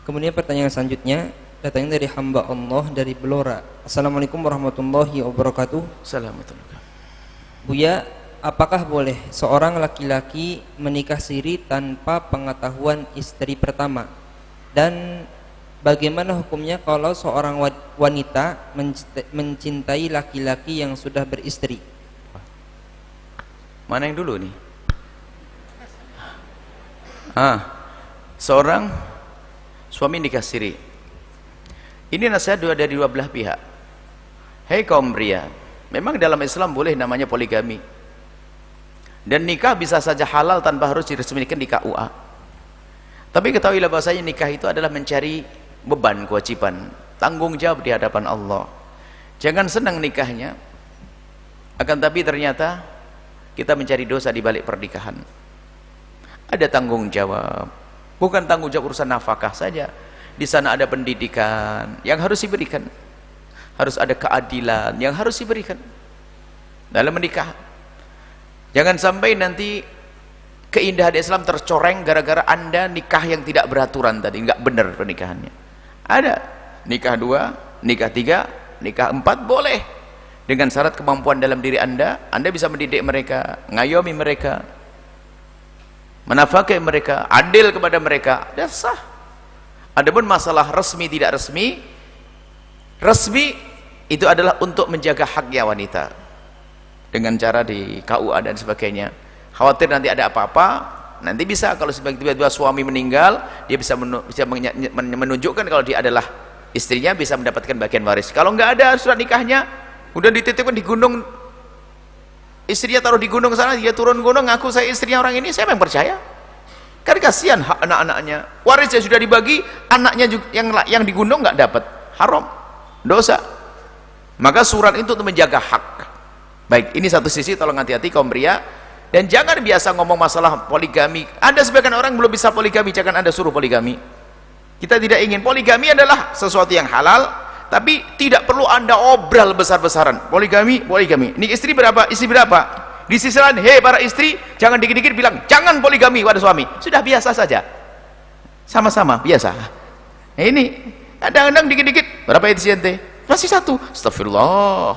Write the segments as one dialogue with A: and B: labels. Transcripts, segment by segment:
A: Kemudian pertanyaan selanjutnya datangnya dari hamba Allah dari Belora. Assalamualaikum warahmatullahi wabarakatuh.
B: Assalamualaikum.
A: Buya, apakah boleh seorang laki-laki menikah siri tanpa pengetahuan istri pertama? Dan bagaimana hukumnya kalau seorang wanita mencintai laki-laki yang sudah beristri?
B: Mana yang dulu nih? Seorang suami nikah siri. Ini nasihat dari dua belah pihak. Hei kaum pria, memang dalam Islam boleh namanya poligami. Dan nikah bisa saja halal tanpa harus diresmikan di KUA. Tapi ketahuilah bahasanya nikah itu adalah mencari beban, kewajiban, tanggung jawab di hadapan Allah. Jangan senang nikahnya, akan tapi ternyata kita mencari dosa di balik pernikahan. Ada tanggung jawab, bukan tanggung jawab urusan nafkah saja. Di sana ada pendidikan yang harus diberikan, harus ada keadilan yang harus diberikan dalam menikah. Jangan sampai nanti keindahan Islam tercoreng gara-gara Anda nikah yang tidak beraturan tadi, nggak benar pernikahannya. Ada nikah 2, nikah 3, nikah 4 boleh, dengan syarat kemampuan dalam diri Anda bisa mendidik mereka, ngayomi mereka, menafkahi mereka, adil kepada mereka, dan sah. Adapun masalah resmi tidak resmi, resmi itu adalah untuk menjaga haknya wanita dengan cara di KUA dan sebagainya. Khawatir nanti ada apa-apa, nanti bisa kalau tiba-tiba suami meninggal, dia bisa menunjukkan kalau dia adalah istrinya, bisa mendapatkan bagian waris. Kalau nggak ada surat nikahnya, udah dititipkan di gunung, istrinya taruh di gunung sana, dia turun gunung ngaku saya istrinya orang ini, siapa yang percaya? Kan kasihan hak anak-anaknya, warisnya sudah dibagi, anaknya juga, yang di gunung nggak dapat, haram, dosa. Maka surat itu untuk menjaga hak. Baik, ini satu sisi, tolong hati-hati kaum pria, dan jangan biasa ngomong masalah poligami. Ada sebagian orang belum bisa poligami, jangan Anda suruh poligami. Kita tidak ingin. Poligami adalah sesuatu yang halal, tapi tidak perlu Anda obral besar-besaran. Poligami, poligami. Ini istri berapa? Istri berapa? Di sisi lain, hei para istri, jangan dikit-dikit bilang jangan poligami pada suami. Sudah biasa saja, sama-sama biasa. Nah, ini kadang-kadang dikit-dikit, berapa istri ente? Masih 1. Astagfirullah.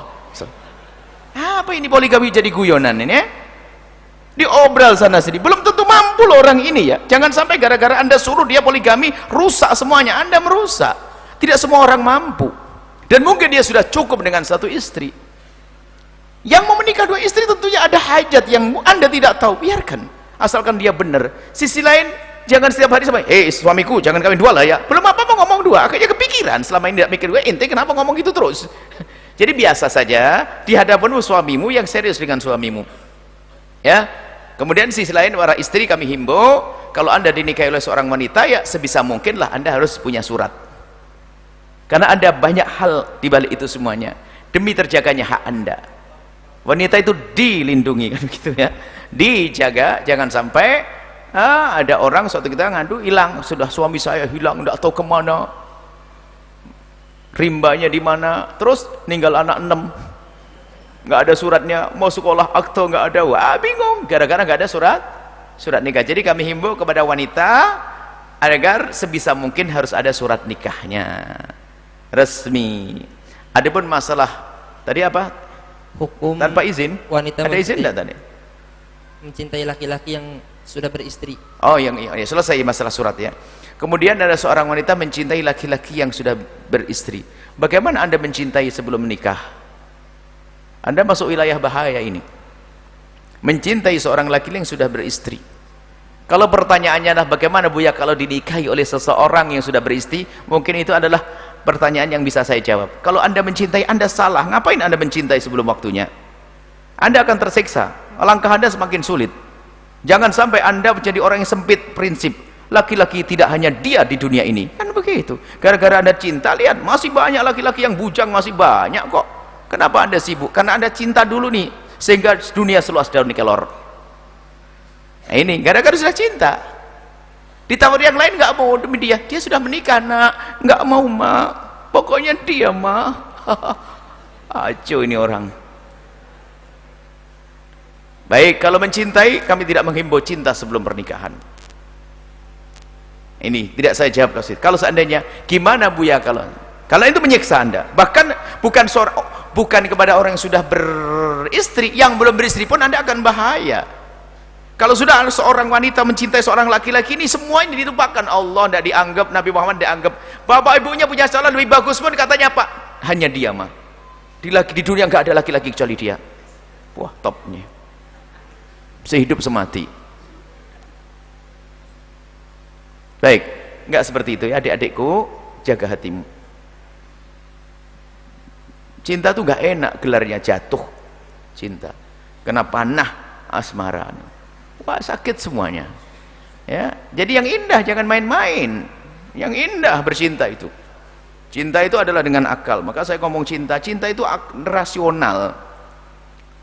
B: Apa ini poligami jadi guyonan ini ya? Diobral sana sini, belum tentu mampu loh orang ini ya. Jangan sampai gara-gara Anda suruh dia poligami rusak semuanya. Anda merusak. Tidak semua orang mampu, dan mungkin dia sudah cukup dengan 1 istri. Yang mau menikah 2 istri tentunya ada hajat yang Anda tidak tahu, biarkan, asalkan dia benar. Sisi lain, jangan setiap hari sampai, suamiku jangan kawin 2 lah ya. Belum apa-apa ngomong 2, akhirnya kepikiran. Selama ini tidak mikir 2, ente kenapa ngomong gitu terus? Jadi biasa saja di hadapan suamimu, yang serius dengan suamimu ya. Kemudian sisi lain, para istri kami himbau, kalau Anda dinikahi oleh seorang wanita, ya sebisa mungkin lah Anda harus punya surat, karena ada banyak hal di balik itu semuanya demi terjaganya hak Anda. Wanita itu dilindungi, kan begitu ya, dijaga. Jangan sampai ada orang suatu kita ngadu hilang, sudah suami saya hilang, tidak tahu kemana, rimbanya di mana, terus ninggal anak 6, nggak ada suratnya, mau sekolah akte nggak ada, wah bingung, gara-gara nggak ada surat nikah. Jadi kami himbau kepada wanita agar sebisa mungkin harus ada surat nikahnya resmi. Adapun masalah tadi apa?
A: Hukum
B: Tanpa izin,
A: wanita
B: ada izin tidak tadi?
A: mencintai laki-laki yang sudah beristri.
B: Oh, yang selesai masalah surat ya. Kemudian ada seorang wanita mencintai laki-laki yang sudah beristri. Bagaimana Anda mencintai sebelum menikah? Anda masuk wilayah bahaya ini. Mencintai seorang laki-laki yang sudah beristri. Kalau pertanyaannya adalah bagaimana Buya kalau dinikahi oleh seseorang yang sudah beristri, mungkin itu adalah pertanyaan yang bisa saya jawab. Kalau Anda mencintai, Anda salah. Ngapain Anda mencintai sebelum waktunya? Anda akan tersiksa, langkah Anda semakin sulit. Jangan sampai Anda menjadi orang yang sempit prinsip, laki-laki tidak hanya dia di dunia ini, kan begitu. Gara-gara Anda cinta, lihat masih banyak laki-laki yang bujang, masih banyak kok. Kenapa Anda sibuk? Karena Anda cinta dulu nih, sehingga dunia seluas daun kelor. Nah, ini gara-gara sudah cinta. Ditawar yang lain nggak mau demi dia sudah menikah nak, nggak mau mak, pokoknya dia mah. Acuh ini orang. Baik, kalau mencintai, kami tidak menghimbau cinta sebelum pernikahan. Ini tidak saya jawab kalau seandainya gimana Buya kalau itu menyiksa Anda, bahkan bukan kepada orang yang sudah beristri, yang belum beristri pun Anda akan bahaya. Kalau sudah seorang wanita mencintai seorang laki-laki, ini semua ini dilupakan. Allah tidak dianggap, Nabi Muhammad dianggap, bapak ibunya punya calon lebih bagus pun katanya apa? Hanya dia mah di dunia nggak ada laki-laki kecuali dia. Wah, topnya sehidup semati. Baik, nggak seperti itu ya adik-adikku, jaga hatimu. Cinta tuh nggak enak gelarnya, jatuh cinta, kena panah asmara, wah sakit semuanya ya. Jadi yang indah jangan main-main, yang indah bercinta itu. Cinta itu adalah dengan akal. Maka saya ngomong cinta itu rasional,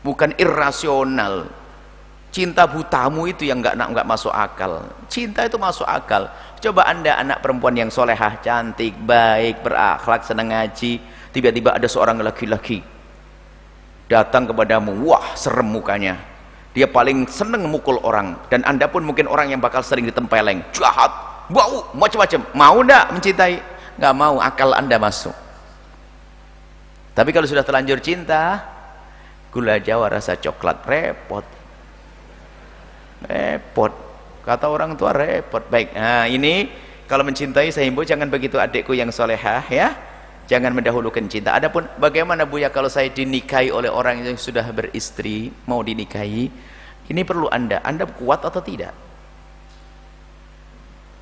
B: bukan irrasional. Cinta butamu itu yang nggak masuk akal. Cinta itu masuk akal. Coba Anda anak perempuan yang solehah, cantik, baik, berakhlak, senang ngaji, tiba-tiba ada seorang laki-laki datang kepadamu, wah serem mukanya, dia paling seneng mukul orang, dan Anda pun mungkin orang yang bakal sering ditempeleng, jahat, bau, macam-macam. Mau nggak mencintai? Nggak mau, akal Anda masuk. Tapi kalau sudah terlanjur cinta, gula Jawa rasa coklat, repot, kata orang tua repot. Baik, nah ini kalau mencintai saya himbau jangan begitu adikku yang solehah ya, jangan mendahulukan cinta. Adapun bagaimana Buya kalau saya dinikahi oleh orang yang sudah beristri, mau dinikahi, ini perlu Anda kuat atau tidak,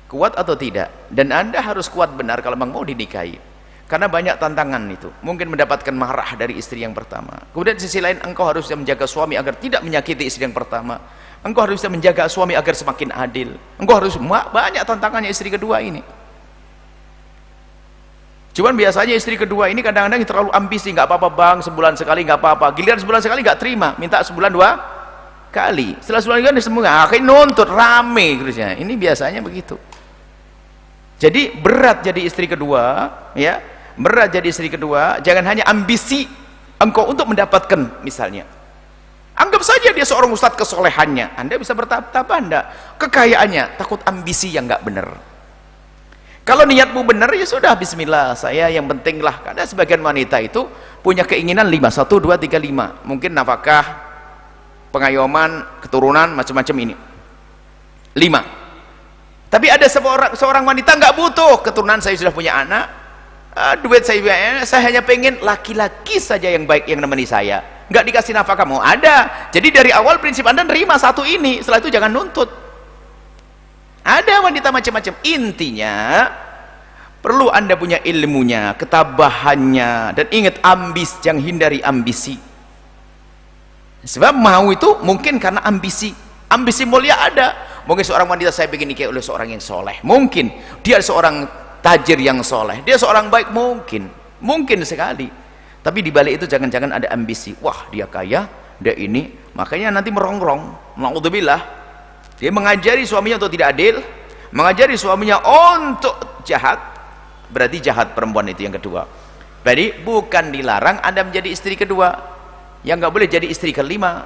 B: kuat atau tidak. Dan Anda harus kuat benar kalau memang mau dinikahi, karena banyak tantangan itu, mungkin mendapatkan marah dari istri yang pertama. Kemudian di sisi lain engkau harus menjaga suami agar tidak menyakiti istri yang pertama. Engkau harus bisa menjaga suami agar semakin adil. Engkau harus, banyak tantangannya istri kedua ini. Cuman biasanya istri kedua ini kadang-kadang terlalu ambisi, nggak apa-apa bang, sebulan sekali nggak apa-apa, giliran sebulan sekali nggak terima, minta sebulan 2 kali, setelah sebulan kan semua akhirnya nuntut, rame terusnya. Ini biasanya begitu. Jadi berat jadi istri kedua ya, berat jadi istri kedua. Jangan hanya ambisi engkau untuk mendapatkan, misalnya anggap saja dia seorang ustadz, kesolehannya Anda bisa bertahap-tahap, Anda kekayaannya, takut ambisi yang nggak benar. Kalau niatmu benar ya sudah, bismillah, saya yang penting lah. Karena sebagian wanita itu punya keinginan 5, 1, 2, 3, 5, mungkin nafkah, pengayoman, keturunan, macam-macam ini 5. Tapi ada seorang wanita nggak butuh keturunan, saya sudah punya anak, duit saya hanya pengen laki-laki saja yang baik yang nemeni saya, nggak dikasih nafkah mau ada. Jadi dari awal prinsip Anda nerima satu ini, setelah itu jangan nuntut. Ada wanita macam-macam. Intinya perlu Anda punya ilmunya, ketabahannya, dan ingat jangan hindari ambisi. Sebab mau itu mungkin karena ambisi mulia ada. Mungkin seorang wanita saya ingin nikah oleh seorang yang soleh, mungkin dia seorang tajir yang soleh, dia seorang baik, mungkin sekali. Tapi di balik itu jangan-jangan ada ambisi, wah dia kaya, dia ini, makanya nanti merongrong, naudzubillah, dia mengajari suaminya untuk tidak adil, mengajari suaminya untuk jahat. Berarti jahat perempuan itu yang kedua. Jadi bukan dilarang Anda menjadi istri kedua, yang nggak boleh jadi istri kelima,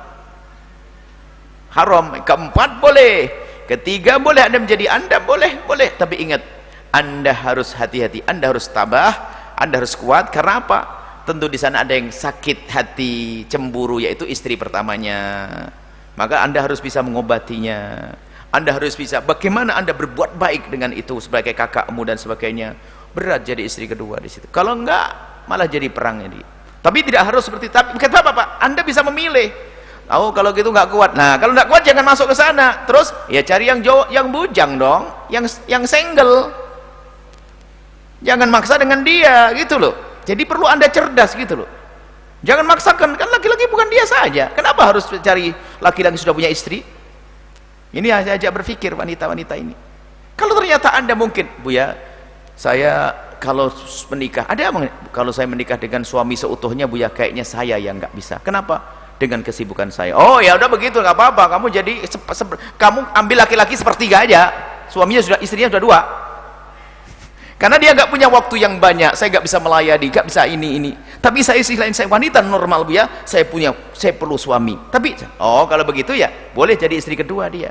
B: haram. Keempat boleh, ketiga boleh, Anda menjadi Anda boleh, tapi ingat Anda harus hati-hati, Anda harus tabah, Anda harus kuat. Karena apa? Tentu di sana ada yang sakit hati, cemburu, yaitu istri pertamanya. Maka Anda harus bisa mengobatinya. Anda harus bisa bagaimana Anda berbuat baik dengan itu sebagai kakakmu dan sebagainya. Berat jadi istri kedua di situ. Kalau enggak malah jadi perang ini. Tapi tidak harus seperti, tapi kenapa Pak? Anda bisa memilih. Oh kalau gitu nggak kuat. Nah kalau nggak kuat jangan masuk ke sana. Terus ya cari yang bujang dong, yang single. Jangan maksa dengan dia gitu loh. Jadi perlu Anda cerdas gitu loh. Jangan maksakan, kan laki-laki bukan dia saja. Kenapa harus cari laki-laki sudah punya istri? Ini saya ajak berpikir wanita-wanita ini. Kalau ternyata Anda mungkin, Buya, saya kalau menikah, kalau saya menikah dengan suami seutuhnya, Buya, kayaknya saya yang nggak bisa. Kenapa? Dengan kesibukan saya. Oh ya udah begitu, nggak apa-apa. Kamu jadi kamu ambil laki-laki sepertiga aja. Istrinya sudah 2. Karena dia nggak punya waktu yang banyak, saya nggak bisa melayani, nggak bisa ini. Tapi saya lain, saya wanita normal Buya, saya perlu suami. Tapi oh kalau begitu ya boleh jadi istri kedua dia.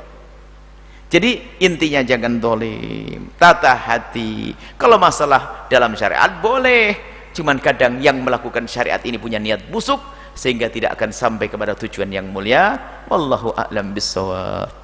B: Jadi intinya jangan dolim, tata hati. Kalau masalah dalam syariat boleh, cuman kadang yang melakukan syariat ini punya niat busuk sehingga tidak akan sampai kepada tujuan yang mulia. Wallahu a'lam bissawab.